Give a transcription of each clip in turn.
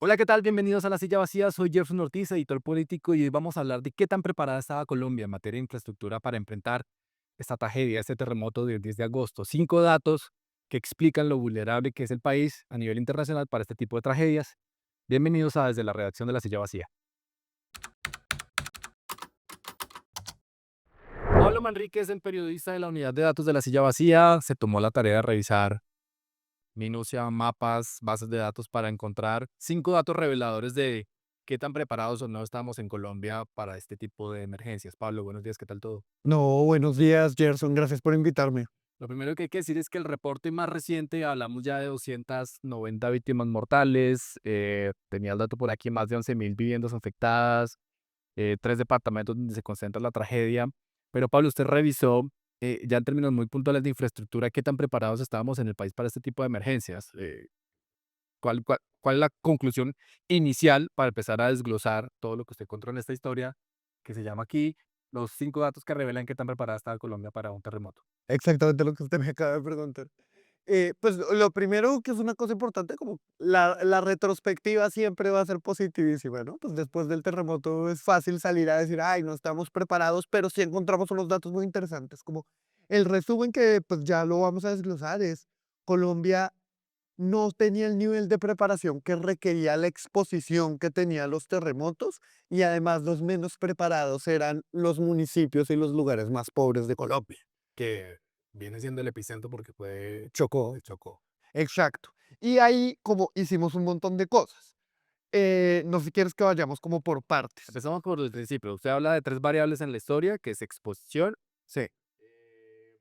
Hola, ¿qué tal? Bienvenidos a La Silla Vacía. Soy Jefferson Ortiz, editor político, y hoy vamos a hablar de qué tan preparada estaba Colombia en materia de infraestructura para enfrentar esta tragedia, este terremoto del 10 de agosto. 5 datos que explican lo vulnerable que es el país a nivel internacional para este tipo de tragedias. Bienvenidos a Desde la redacción de La Silla Vacía. Pablo Manríquez, el periodista de la unidad de datos de La Silla Vacía, se tomó la tarea de revisar minucia, mapas, bases de datos para encontrar 5 datos reveladores de qué tan preparados o no estamos en Colombia para este tipo de emergencias. Pablo, buenos días, ¿qué tal todo? No, buenos días, Gerson. Gracias por invitarme. Lo primero que hay que decir es que el reporte más reciente, hablamos ya de 290 víctimas mortales, tenía el dato por aquí, más de 11.000 viviendas afectadas, 3 departamentos donde se concentra la tragedia. Pero Pablo, usted revisó, ya en términos muy puntuales de infraestructura, qué tan preparados estábamos en el país para este tipo de emergencias. ¿Cuál es la conclusión inicial para empezar a desglosar todo lo que usted encontró en esta historia que se llama aquí los 5 datos que revelan qué tan preparada está Colombia para un terremoto? Exactamente lo que usted me acaba de preguntar. Pues lo primero que es una cosa importante, como la retrospectiva siempre va a ser positivísima, ¿no? Pues después del terremoto es fácil salir a decir, ay, no estamos preparados, pero sí encontramos unos datos muy interesantes, como el resumen que pues ya lo vamos a desglosar es, Colombia no tenía el nivel de preparación que requería la exposición que tenía a los terremotos y además los menos preparados eran los municipios y los lugares más pobres de Colombia. Que viene siendo el epicentro porque fue Chocó, el Chocó. exacto. Y ahí como hicimos un montón de cosas. No sé si quieres que vayamos como por partes. Empezamos por el principio. Usted habla de 3 variables en la historia, que es exposición, Sí, eh,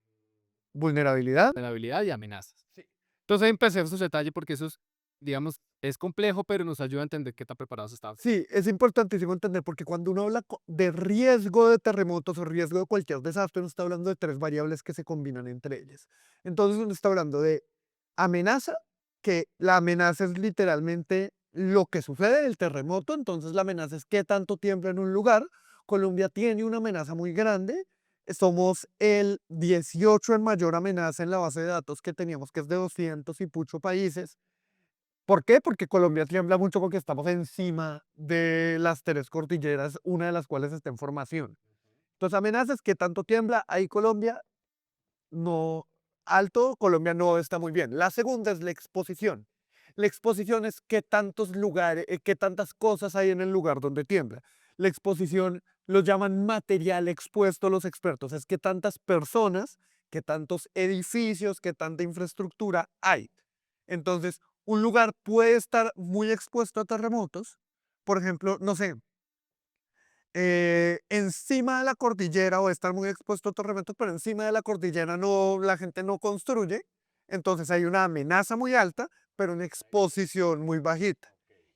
vulnerabilidad. vulnerabilidad y amenazas. Sí. Entonces empecemos esos detalles porque eso es, digamos, es complejo, pero nos ayuda a entender qué tan preparados estamos. Sí, es importantísimo entender porque cuando uno habla de riesgo de terremotos o riesgo de cualquier desastre, uno está hablando de tres variables que se combinan entre ellas. Entonces uno está hablando de amenaza, que la amenaza es literalmente lo que sucede, el terremoto, entonces la amenaza es qué tanto tiembla en un lugar. Colombia tiene una amenaza muy grande, somos el 18 en mayor amenaza en la base de datos que teníamos, que es de 200 y pucho países. ¿Por qué? Porque Colombia tiembla mucho porque estamos encima de las tres cordilleras, una de las cuales está en formación. Entonces, amenazas, ¿qué tanto tiembla? Ahí Colombia no, alto, Colombia no está muy bien. La segunda es la exposición. La exposición es qué tantos lugares, qué tantas cosas hay en el lugar donde tiembla. La exposición lo llaman material expuesto los expertos, es qué tantas personas, qué tantos edificios, qué tanta infraestructura hay. Entonces, un lugar puede estar muy expuesto a terremotos, por ejemplo, no sé, encima de la cordillera o estar muy expuesto a tormentas, pero encima de la cordillera no, la gente no construye, entonces hay una amenaza muy alta, pero una exposición muy bajita.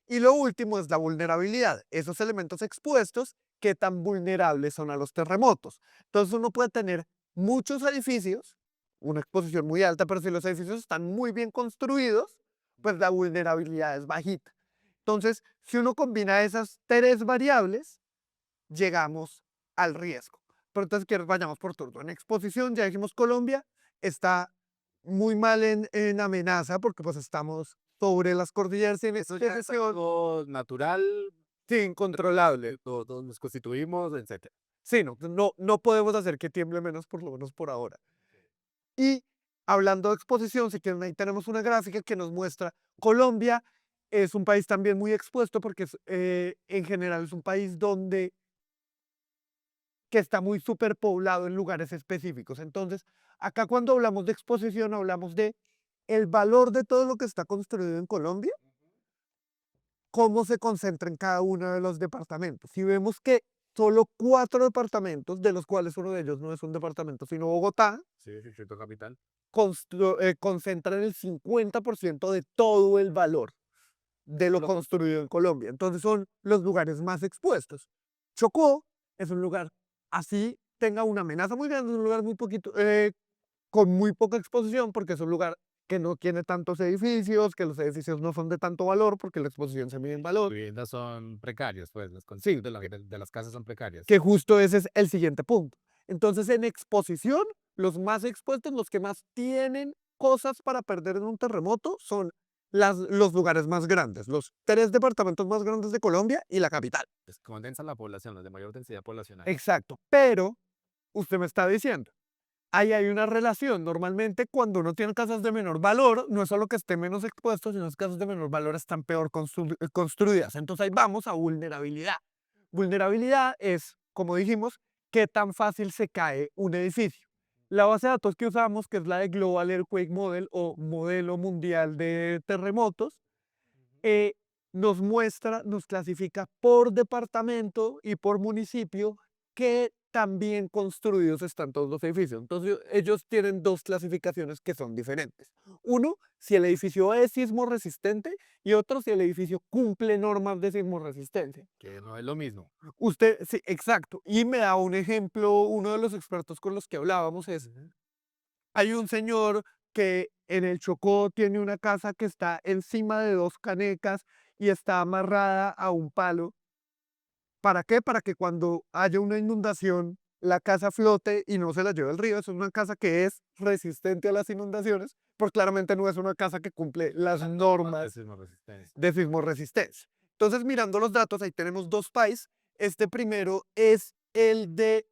Y lo último es la vulnerabilidad, esos elementos expuestos, qué tan vulnerables son a los terremotos. Entonces uno puede tener muchos edificios, una exposición muy alta, pero si los edificios están muy bien construidos, pues la vulnerabilidad es bajita. Entonces, si uno combina esas tres variables, llegamos al riesgo. Pero entonces, ¿quieres? Vayamos por turno. En exposición, ya dijimos Colombia está muy mal en amenaza porque pues estamos sobre las cordilleras y en Eso ya es exposición, algo natural, sí, incontrolable. todos nos constituimos, etcétera. Sí, no podemos hacer que tiemble menos, por lo menos por ahora. Y hablando de exposición, si quieren, ahí tenemos una gráfica que nos muestra Colombia es un país también muy expuesto porque en general es un país donde que está muy superpoblado en lugares específicos. Entonces, acá cuando hablamos de exposición, hablamos de el valor de todo lo que está construido en Colombia, cómo se concentra en cada uno de los departamentos. Si vemos que solo 4 departamentos, de los cuales uno de ellos no es un departamento, sino Bogotá, Sí, Distrito Capital. concentran el 50% de todo el valor de lo Lo- construido en Colombia. Entonces son los lugares más expuestos. Chocó es un lugar así tenga una amenaza muy grande, es un lugar muy poquito, con muy poca exposición, porque es un lugar que no tiene tantos edificios, que los edificios no son de tanto valor, porque la exposición se mide en valor, Viviendas son precarias, pues las sí, condiciones de las casas son precarias. que justo ese es el siguiente punto. Entonces, en exposición, los más expuestos, los que más tienen cosas para perder en un terremoto, son los lugares más grandes, los 3 departamentos más grandes de Colombia y la capital. Es condensa la población, los de mayor densidad poblacional. Exacto. Pero usted me está diciendo, ahí hay una relación. Normalmente cuando uno tiene casas de menor valor, no es solo que esté menos expuesto, sino que las casas de menor valor están peor construidas. Entonces ahí vamos a vulnerabilidad. Vulnerabilidad es, como dijimos, qué tan fácil se cae un edificio. La base de datos que usamos, que es la de Global Earthquake Model o modelo mundial de terremotos, eh, nos muestra, nos clasifica por departamento y por municipio qué tan bien construidos están todos los edificios. Entonces ellos tienen dos clasificaciones que son diferentes. Uno, si el edificio es sismo resistente, y otro, si el edificio cumple normas de sismo resistencia. Que no es lo mismo. Usted, sí, exacto. Y me da un ejemplo, uno de los expertos con los que hablábamos es, hay un señor que en el Chocó tiene una casa que está encima de 2 canecas y está amarrada a un palo. ¿Para qué? Para que cuando haya una inundación, la casa flote y no se la lleve el río. Es una casa que es resistente a las inundaciones, porque claramente no es una casa que cumple las normas Sismo resistencia. de sismoresistencia. Entonces, mirando los datos, ahí tenemos dos países. Este primero es el de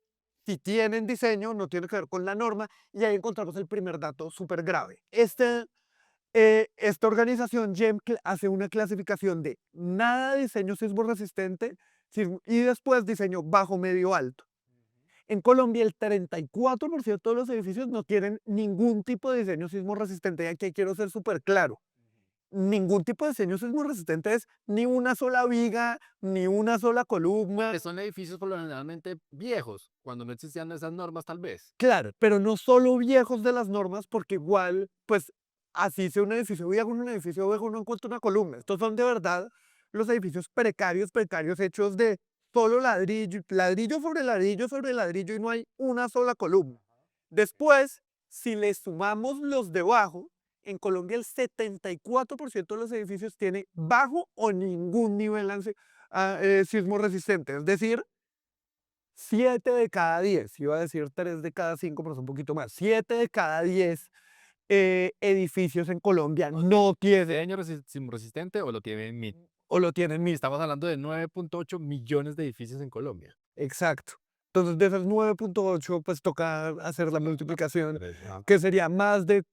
si tienen diseño, no tiene que ver con la norma, y ahí encontramos el primer dato súper grave. Esta organización, GEM, hace una clasificación de nada de diseño sismo resistente y después diseño bajo, medio, alto. En Colombia, el 34% de los edificios no tienen ningún tipo de diseño sismo resistente. Y aquí quiero ser súper claro. Ningún tipo de diseño sismo resistente es ni una sola viga, ni una sola columna. Que son edificios por lo generalmente viejos, cuando no existían esas normas tal vez. Claro, pero no solo viejos de las normas, porque igual, pues, así sea un edificio viejo, en un edificio viejo uno encuentra una columna. Estos son de verdad los edificios precarios, precarios hechos de solo ladrillo, ladrillo sobre ladrillo sobre ladrillo y no hay una sola columna. Después, si le sumamos los debajo, en Colombia el 74% de los edificios tiene bajo o ningún nivel sismo resistente. Es decir, 7 de cada 10, iba a decir 3 de cada 5, pero es un poquito más. 7 de cada 10 edificios en Colombia no tienen ¿Diseño sismo resistente o lo tienen MIT? o lo tienen mismo. Estamos hablando de 9.8 millones de edificios en Colombia. Exacto. Entonces, de esos 9.8, pues toca hacer la multiplicación, Ajá. que sería más de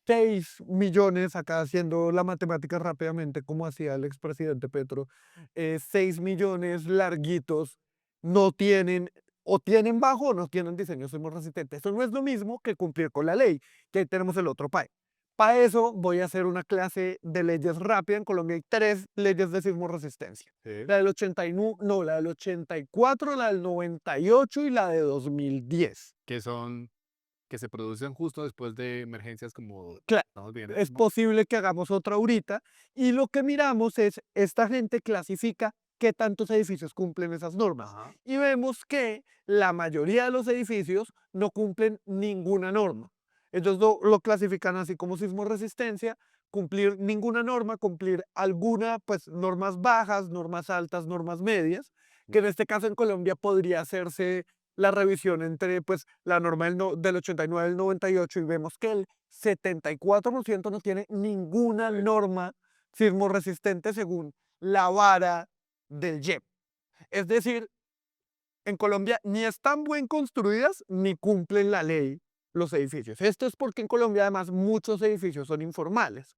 6 millones, acá haciendo la matemática rápidamente, como hacía el expresidente Petro. 6 millones larguitos no tienen, o tienen bajo o no tienen diseño sismo resistente. Eso no es lo mismo que cumplir con la ley, que ahí tenemos el otro PAE. Para eso voy a hacer una clase de leyes rápida. En Colombia hay 3 leyes de sismo resistencia. Sí. La del 89, no, la del 84, la del 98 y la de 2010. Que se producen justo después de emergencias como Claro, estamos viendo. es posible que hagamos otra ahorita. Y lo que miramos es, esta gente clasifica qué tantos edificios cumplen esas normas. Ajá. Y vemos que la mayoría de los edificios no cumplen ninguna norma. Entonces lo clasifican así como sismo resistencia, cumplir ninguna norma, cumplir alguna, pues normas bajas, normas altas, normas medias, que en este caso en Colombia podría hacerse la revisión entre pues la norma del 89 y el 98 y vemos que el 74% no tiene ninguna norma sismo resistente según la vara del YEP. Es decir, en Colombia ni están bien construidas ni cumplen la ley los edificios. Esto es porque en Colombia además muchos edificios son informales.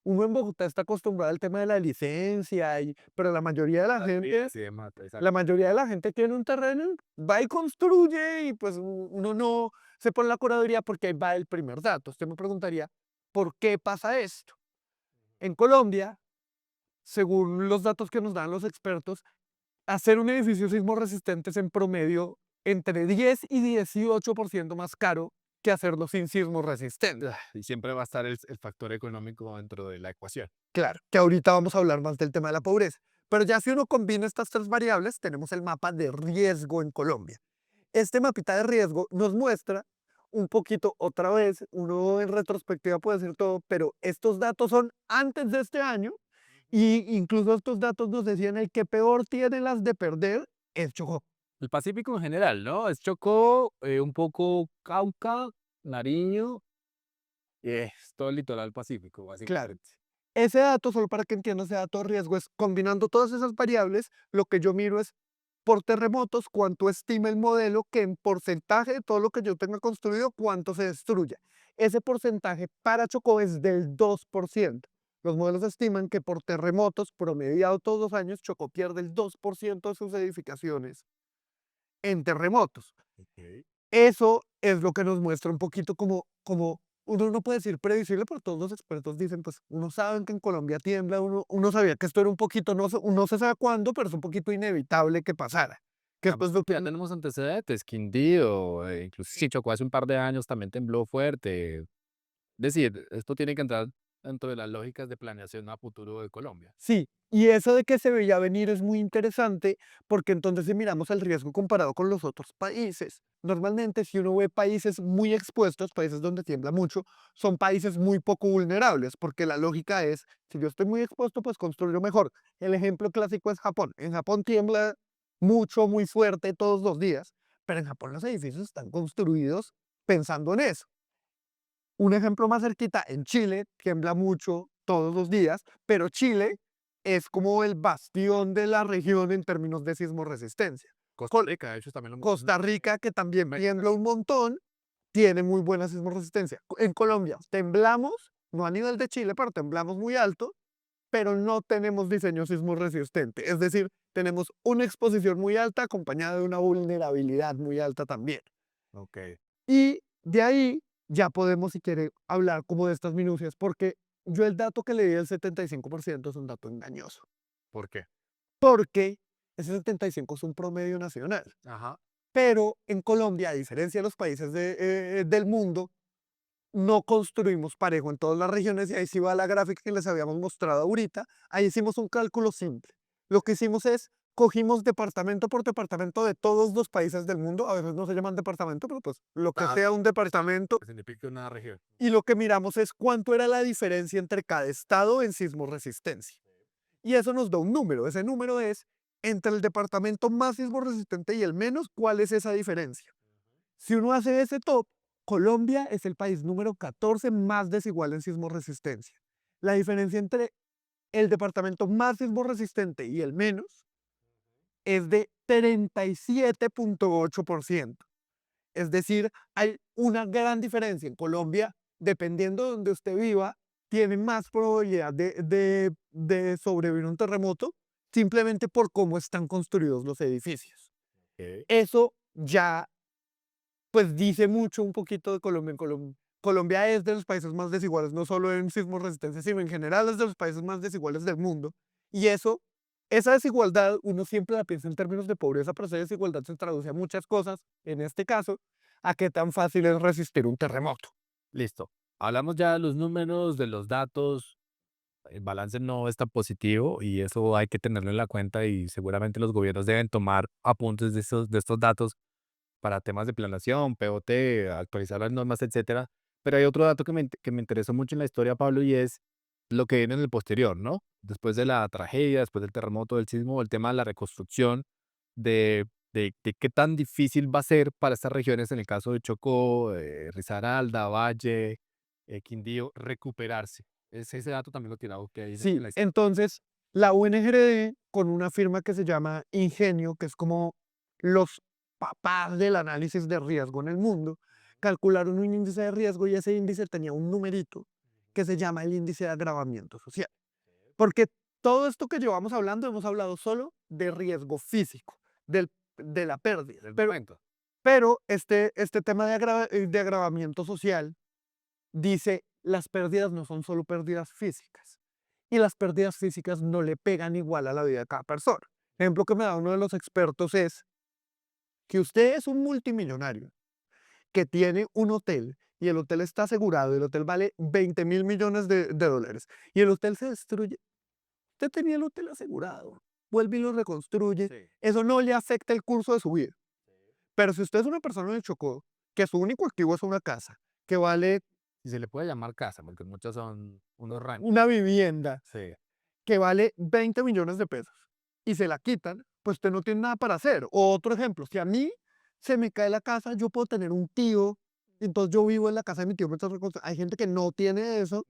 Uno en Bogotá está acostumbrado al tema de la licencia, pero la mayoría de la gente, Sí, de mata, exacto. la mayoría de la gente tiene un terreno, va y construye y pues uno no se pone la curaduría porque ahí va el primer dato. Usted me preguntaría, ¿por qué pasa esto? En Colombia, según los datos que nos dan los expertos, hacer un edificio sismo resistente es en promedio entre 10 y 18% más caro que hacerlo sin sismo resistente. Y siempre va a estar el factor económico dentro de la ecuación. Claro, que ahorita vamos a hablar más del tema de la pobreza. Pero ya si uno combina estas 3 variables, tenemos el mapa de riesgo en Colombia. Este mapita de riesgo nos muestra un poquito, otra vez, uno en retrospectiva puede decir todo, pero estos datos son antes de este año y incluso estos datos nos decían el que peor tiene las de perder es Chocó. El Pacífico en general, ¿no? Es Chocó, un poco Cauca, Nariño, y es todo el litoral pacífico, Claro. básicamente. Ese dato, solo para que entiendas, ese dato de riesgo es combinando todas esas variables, lo que yo miro es por terremotos, cuánto estima el modelo que en porcentaje de todo lo que yo tenga construido, cuánto se destruya. Ese porcentaje para Chocó es del 2%. Los modelos estiman que por terremotos, promediado todos los años, Chocó pierde el 2% de sus edificaciones en terremotos. Ok. Eso es lo que nos muestra un poquito como uno no puede decir predecible, pero todos los expertos dicen, pues uno sabe que en Colombia tiembla, uno sabía que esto era un poquito, no se sabe cuándo, pero es un poquito inevitable que pasara. Que Digamos después lo que que ya tenemos antecedentes, Quindío, incluso sí, Chocó hace un par de años también tembló fuerte. Es decir, esto tiene que entrar dentro de las lógicas de planeación a futuro de Colombia. sí, y eso de que se veía venir es muy interesante porque entonces si miramos el riesgo comparado con los otros países, normalmente si uno ve países muy expuestos, países donde tiembla mucho, son países muy poco vulnerables porque la lógica es, si yo estoy muy expuesto, pues construyo mejor. El ejemplo clásico es Japón. En Japón tiembla mucho, muy fuerte todos los días, pero en Japón los edificios están construidos pensando en eso. Un ejemplo más cerquita, en Chile tiembla mucho todos los días, pero Chile es como el bastión de la región en términos de sismo resistencia. Costa Rica, de hecho, también lo mencioné. Costa Rica, que también Me- tiembla un montón, tiene muy buena sismo resistencia. En Colombia temblamos, no a nivel de Chile, pero temblamos muy alto, pero no tenemos diseño sismo resistente. Es decir, tenemos una exposición muy alta acompañada de una vulnerabilidad muy alta también. Ok, Y de ahí ya podemos, si quiere, hablar como de estas minucias, porque yo el dato que leí del 75% es un dato engañoso, ¿por qué? porque ese 75 es un promedio nacional. Ajá. Pero en Colombia, a diferencia de los países del mundo, no construimos parejo en todas las regiones y ahí sí va la gráfica que les habíamos mostrado ahorita. Ahí hicimos un cálculo simple. Lo que hicimos es, cogimos departamento por departamento de todos los países del mundo, a veces no se llaman departamento, pero pues lo que Ah, sea un departamento, que significa una región. y lo que miramos es cuánto era la diferencia entre cada estado en sismo resistencia. Y eso nos da un número. Ese número es entre el departamento más sismo resistente y el menos, ¿cuál es esa diferencia? Si uno hace ese top, Colombia es el país número 14 más desigual en sismo resistencia. La diferencia entre el departamento más sismo resistente y el menos es de 37,8%. Es decir, hay una gran diferencia. En Colombia, dependiendo de donde usted viva, tiene más probabilidad de sobrevivir a un terremoto simplemente por cómo están construidos los edificios. Ok. Eso ya pues dice mucho un poquito de Colombia. Colombia es de los países más desiguales, no solo en sismo resistencia, sino en general es de los países más desiguales del mundo. Y eso, esa desigualdad, uno siempre la piensa en términos de pobreza, pero esa desigualdad se traduce a muchas cosas, en este caso, a qué tan fácil es resistir un terremoto. Listo. Hablamos ya de los números, de los datos. El balance no es tan positivo y eso hay que tenerlo en la cuenta y seguramente los gobiernos deben tomar apuntes de estos datos para temas de planeación, POT, actualizar las normas, etcétera. Pero hay otro dato que me interesó mucho en la historia, Pablo, y es lo que viene en el posterior, ¿no? Después de la tragedia, después del terremoto, del sismo, el tema de la reconstrucción, de qué tan difícil va a ser para estas regiones, en el caso de Chocó, Risaralda, Valle, Quindío, recuperarse. Ese dato también lo tiene algo que dice en Sí, la historia. entonces la UNGRD, con una firma que se llama Ingenio, que es como los papás del análisis de riesgo en el mundo, calcularon un índice de riesgo y ese índice tenía un numerito que se llama el índice de agravamiento social. Porque todo esto que llevamos hablando, hemos hablado solo de riesgo físico, de la pérdida. Del Pero, momento. pero este tema de agravamiento social dice, las pérdidas no son solo pérdidas físicas. Y las pérdidas físicas no le pegan igual a la vida de cada persona. El ejemplo que me da uno de los expertos es que usted es un multimillonario que tiene un hotel y el hotel está asegurado, el hotel vale 20.000 millones de dólares y el hotel se destruye. Usted tenía el hotel asegurado, vuelve y lo reconstruye, Sí. eso no le afecta el curso de su vida. Pero si usted es una persona en Chocó, que su único activo es una casa, que vale Y se le puede llamar casa, porque muchos son unos ranchos. una vivienda, Sí. que vale 20 millones de pesos y se la quitan, pues usted no tiene nada para hacer. O otro ejemplo, si a mí se me cae la casa, yo puedo tener un tío, entonces yo vivo en la casa de mi tío mientras hay gente que no tiene eso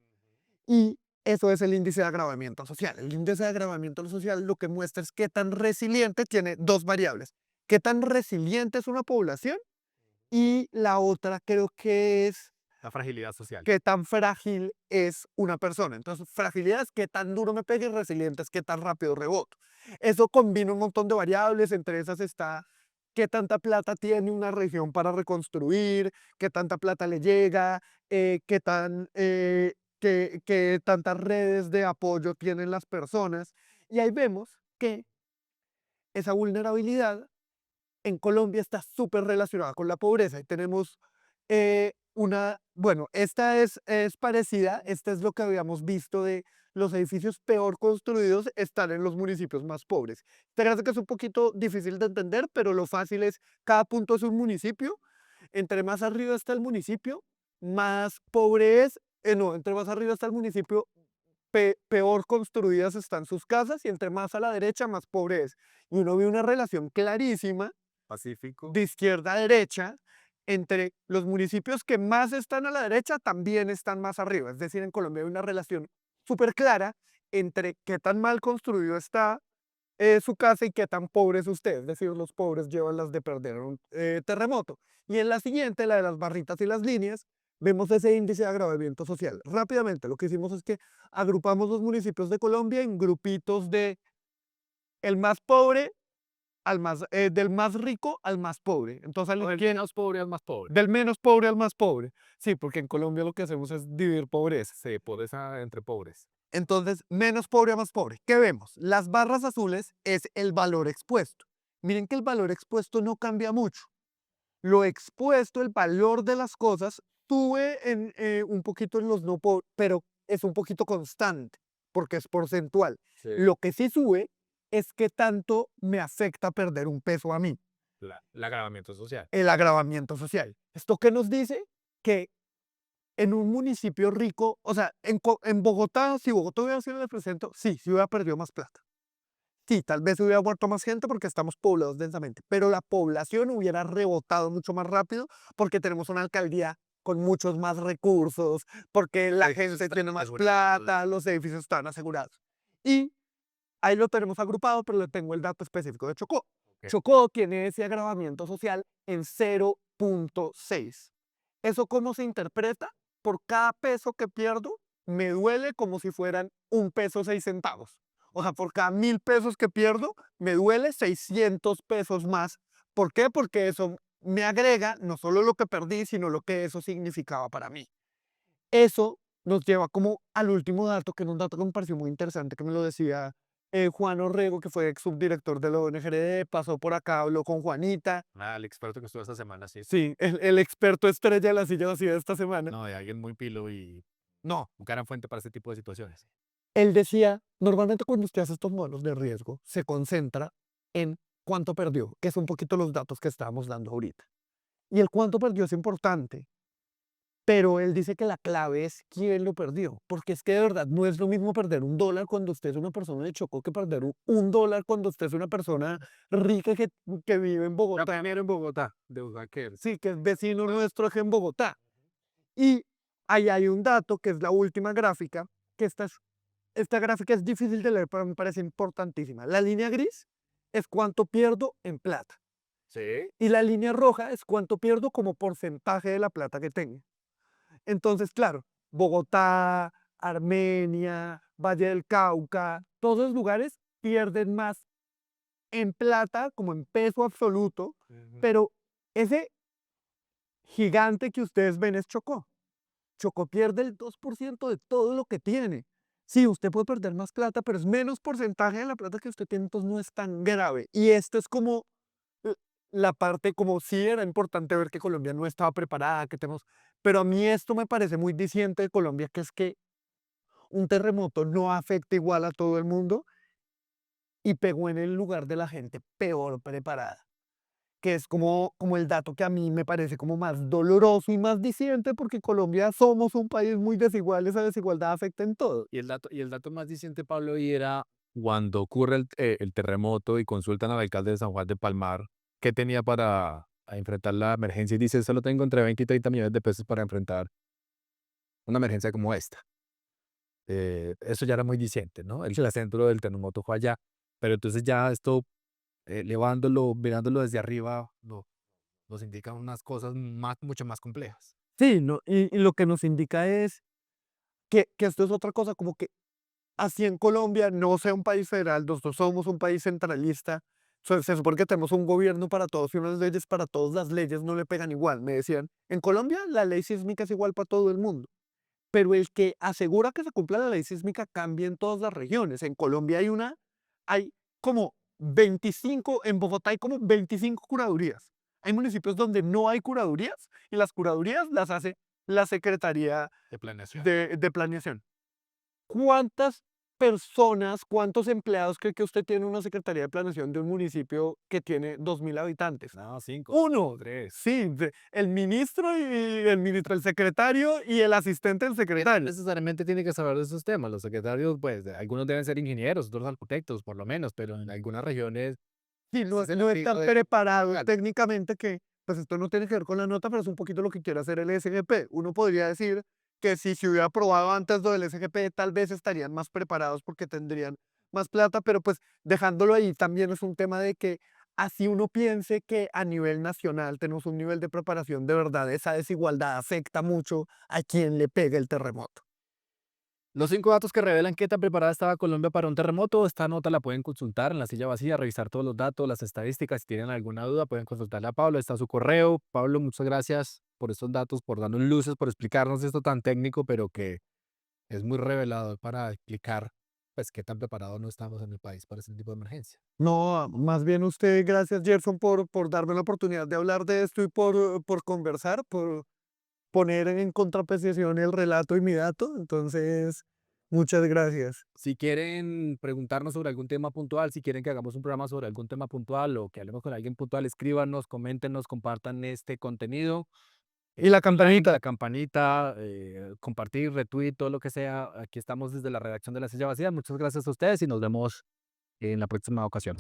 y Eso es el índice de agravamiento social. El índice de agravamiento social lo que muestra es qué tan resiliente tiene dos variables. Qué tan resiliente es una población y la otra creo que es La fragilidad social. qué tan frágil es una persona. Entonces, fragilidad es qué tan duro me pegue y resiliente es qué tan rápido reboto. Eso combina un montón de variables, entre esas está qué tanta plata tiene una región para reconstruir, qué tanta plata le llega, qué tantas redes de apoyo tienen las personas. Y ahí vemos que esa vulnerabilidad en Colombia está súper relacionada con la pobreza y tenemos bueno, esta es parecida, esta es lo que habíamos visto de los edificios peor construidos están en los municipios más pobres. Te parece que es un poquito difícil de entender, pero lo fácil es, cada punto es un municipio, entre más arriba está el municipio, más pobre es, no, entre más arriba está el municipio, peor construidas están sus casas y entre más a la derecha, más pobre es. Y uno ve una relación clarísima Pacífico. de izquierda a derecha, entre los municipios que más están a la derecha también están más arriba. Es decir, en Colombia hay una relación súper clara entre qué tan mal construido está su casa y qué tan pobre es usted. Es decir, los pobres llevan las de perder en un terremoto. Y en la siguiente, la de las barritas y las líneas, vemos ese índice de agravamiento social. Rápidamente, lo que hicimos es que agrupamos los municipios de Colombia en grupitos de el más pobre del más rico al más pobre. Entonces, O del menos pobre al más pobre. del menos pobre al más pobre. Sí, porque en Colombia lo que hacemos es dividir pobreza. Sí, pobreza entre pobres. Entonces, menos pobre a más pobre. ¿Qué vemos? Las barras azules es el valor expuesto. Miren que el valor expuesto no cambia mucho. Lo expuesto, el valor de las cosas, sube un poquito en los no pobres, pero es un poquito constante, porque es porcentual. Sí. Lo que sí sube es qué tanto me afecta perder un peso a mí. El agravamiento social. El agravamiento social. ¿Esto qué nos dice? Que en un municipio rico, o sea, en Bogotá, si Bogotá hubiera sido el presente, sí, sí hubiera perdido más plata. Sí, tal vez hubiera muerto más gente porque estamos poblados densamente, pero la población hubiera rebotado mucho más rápido porque tenemos una alcaldía con muchos más recursos, porque la gente tiene más plata, los edificios están asegurados. Y ahí lo tenemos agrupado, pero le tengo el dato específico de Chocó. Ok. Chocó tiene ese agravamiento social en 0.6. ¿Eso cómo se interpreta? Por cada peso que pierdo, me duele como si fueran 1 peso 6 centavos. O sea, por cada 1.000 pesos que pierdo, me duele 600 pesos más. ¿Por qué? Porque eso me agrega no solo lo que perdí, sino lo que eso significaba para mí. Eso nos lleva como al último dato, que era un dato que me pareció muy interesante, que me lo decía Juan Orrego, que fue ex subdirector de la ONGD, pasó por acá, habló con Juanita. Ah, el experto que estuvo esta semana, sí. Sí, el experto estrella de la silla vacía de esta semana. No, de alguien muy pilo y No, un gran fuente para este tipo de situaciones. él decía, normalmente cuando usted hace estos modelos de riesgo, se concentra en cuánto perdió, que son un poquito los datos que estábamos dando ahorita. Y el cuánto perdió es importante, pero él dice que la clave es quién lo perdió, porque es que de verdad no es lo mismo perder $1 cuando usted es una persona de Chocó que perder $1 cuando usted es una persona rica que vive en Bogotá. Primero en Bogotá, de Usaquén. Sí, que es vecino nuestro aquí en Bogotá. Y ahí hay un dato que es la última gráfica, que esta gráfica es difícil de leer, pero me parece importantísima. La línea gris es cuánto pierdo en plata. Sí. Y la línea roja es cuánto pierdo como porcentaje de la plata que tengo. Entonces, claro, Bogotá, Armenia, Valle del Cauca, todos los lugares pierden más en plata, como en peso absoluto, pero ese gigante que ustedes ven es Chocó. Chocó pierde el 2% de todo lo que tiene. Sí, usted puede perder más plata, pero es menos porcentaje de la plata que usted tiene, entonces no es tan grave. Y esto es como l- la parte, como sí era importante ver que Colombia no estaba preparada, que tenemos, pero a mí esto me parece muy diciente de Colombia, que es que un terremoto no afecta igual a todo el mundo y pegó en el lugar de la gente peor preparada, que es como el dato que a mí me parece como más doloroso y más diciente, porque Colombia somos un país muy desigual, esa desigualdad afecta en todo. Y el dato más diciente, Pablo, y era cuando ocurre el terremoto y consultan al alcalde de San Juan de Palmar, ¿qué tenía para enfrentar la emergencia? Y dice, solo tengo entre 20 y 30 millones de pesos para enfrentar una emergencia como esta. eso ya era muy diciente, ¿no? El centro del terremoto fue allá, pero entonces ya esto, elevándolo, mirándolo desde arriba, nos indica unas cosas mucho más complejas. Sí, no, y lo que nos indica es que esto es otra cosa, como que así en Colombia no sea un país federal, nosotros somos un país centralista, se supone que tenemos un gobierno para todos y unas leyes para todos, las leyes no le pegan igual. Me decían, en Colombia la ley sísmica es igual para todo el mundo, pero el que asegura que se cumpla la ley sísmica cambia en todas las regiones. En Colombia hay como 25, en Bogotá hay como 25 curadurías. Hay municipios donde no hay curadurías y las curadurías las hace la Secretaría De planeación. de Planeación. ¿Cuántas personas, cuántos empleados cree que usted tiene en una Secretaría de Planeación de un municipio que tiene 2.000 habitantes? No, 5, Uno. 3. Sí, el ministro y el secretario y el asistente del No secretario. necesariamente tiene que saber de esos temas. Los secretarios, pues, algunos deben ser ingenieros, otros arquitectos, por lo menos, pero en algunas regiones Sí, ese es el no estilo están de preparados legal. técnicamente que, pues esto no tiene que ver con la nota, pero es un poquito lo que quiere hacer el SGP. Uno podría decir que si se hubiera aprobado antes lo del SGP, tal vez estarían más preparados porque tendrían más plata, pero pues dejándolo ahí también es un tema de que así uno piense que a nivel nacional tenemos un nivel de preparación de verdad, esa desigualdad afecta mucho a quien le pega el terremoto. Los 5 datos que revelan qué tan preparada estaba Colombia para un terremoto, esta nota la pueden consultar en la silla vacía, revisar todos los datos, las estadísticas. Si tienen alguna duda, pueden consultarle a Pablo, está su correo. Pablo, muchas gracias por estos datos, por darnos luces, por explicarnos esto tan técnico, pero que es muy revelador para explicar, pues, qué tan preparados no estamos en el país para ese tipo de emergencia. No, más bien usted, gracias Gerson por darme la oportunidad de hablar de esto y por conversar, por poner en contraposición el relato y mi dato. Entonces, muchas gracias. Si quieren preguntarnos sobre algún tema puntual, si quieren que hagamos un programa sobre algún tema puntual o que hablemos con alguien puntual, escríbanos, coméntenos, compartan este contenido. Y la Like, campanita. la campanita, compartir, retweet, todo lo que sea. Aquí estamos desde la redacción de La Silla Vacía. Muchas gracias a ustedes y nos vemos en la próxima ocasión.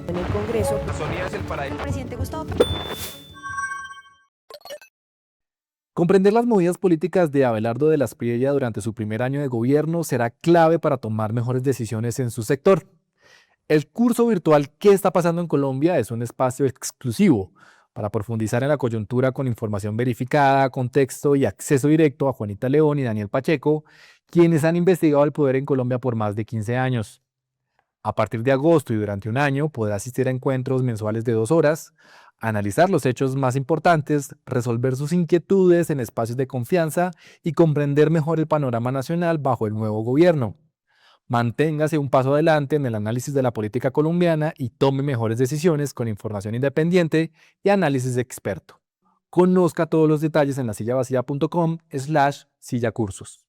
En el Congreso, El presidente Gustavo Comprender las movidas políticas de Abelardo de la Espriella durante su primer año de gobierno será clave para tomar mejores decisiones en su sector. El curso virtual ¿Qué está pasando en Colombia? Es un espacio exclusivo para profundizar en la coyuntura con información verificada, contexto y acceso directo a Juanita León y Daniel Pacheco, quienes han investigado el poder en Colombia por más de 15 años. A partir de agosto y durante un año podrá asistir a encuentros mensuales de 2 horas, analizar los hechos más importantes, resolver sus inquietudes en espacios de confianza y comprender mejor el panorama nacional bajo el nuevo gobierno. Manténgase un paso adelante en el análisis de la política colombiana y tome mejores decisiones con información independiente y análisis experto. Conozca todos los detalles en lasillavacía.com/sillacursos.